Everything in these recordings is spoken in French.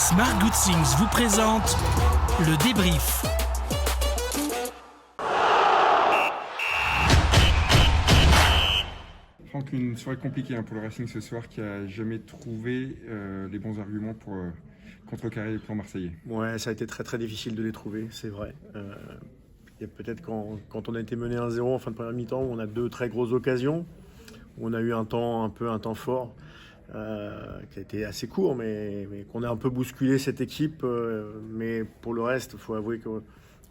Smart Good Things vous présente le débrief. Franck, une soirée compliquée pour le Racing ce soir qui n'a jamais trouvé les bons arguments pour contrecarrer les plans marseillais. Ouais, ça a été très très difficile de les trouver, c'est vrai. Il y a peut-être quand on a été mené 1-0 en fin de première mi-temps, où on a deux très grosses occasions, où on a eu un temps fort qui a été assez court, mais qu'on a un peu bousculé cette équipe. Mais pour le reste, il faut avouer qu'on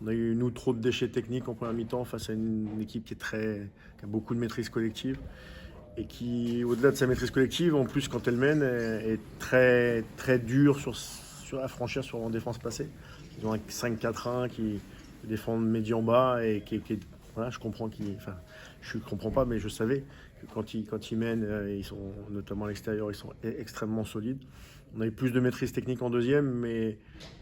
a eu nous trop de déchets techniques en première mi-temps face à une équipe qui a beaucoup de maîtrise collective. Et qui, au-delà de sa maîtrise collective, en plus, quand elle mène, est très, très dure à franchir en défense passée. Ils ont un 5-4-1 qui défendent médian bas et voilà, je comprends je comprends pas, mais je savais que quand ils mènent, ils sont, notamment à l'extérieur, ils sont extrêmement solides. On a eu plus de maîtrise technique en deuxième,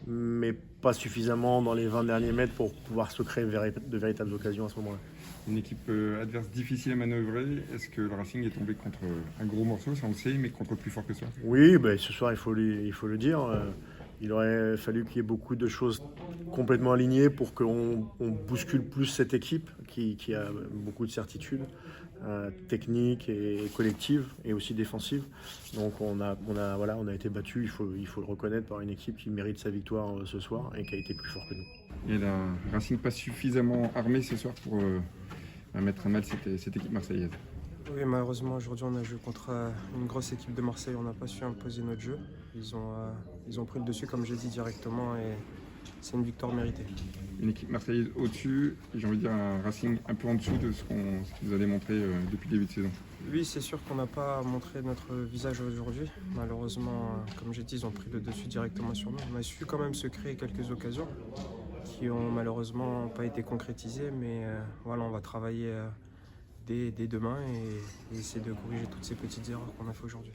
mais pas suffisamment dans les 20 derniers mètres pour pouvoir se créer de véritables occasions à ce moment-là. Une équipe adverse difficile à manœuvrer. Est-ce que le Racing est tombé contre un gros morceau, ça on le sait, mais contre plus fort que ça? Oui, ce soir il faut le dire. Il aurait fallu qu'il y ait beaucoup de choses complètement alignées pour qu'on bouscule plus cette équipe qui a beaucoup de certitudes techniques et collectives et aussi défensives. Donc on a été battu, il faut le reconnaître, par une équipe qui mérite sa victoire ce soir et qui a été plus fort que nous. Et le Racing pas suffisamment armé ce soir pour mettre à mal cette équipe marseillaise. Oui, malheureusement, aujourd'hui, on a joué contre une grosse équipe de Marseille. On n'a pas su imposer notre jeu. Ils ont pris le dessus, comme j'ai dit directement, et c'est une victoire méritée. Une équipe marseillaise au-dessus, et j'ai envie de dire un Racing un peu en dessous de ce qu'il nous a démontré depuis le début de saison. Oui, c'est sûr qu'on n'a pas montré notre visage aujourd'hui. Malheureusement, comme j'ai dit, ils ont pris le dessus directement sur nous. On a su quand même se créer quelques occasions qui ont malheureusement pas été concrétisées, mais voilà, on va travailler dès demain et essayer de corriger toutes ces petites erreurs qu'on a fait aujourd'hui.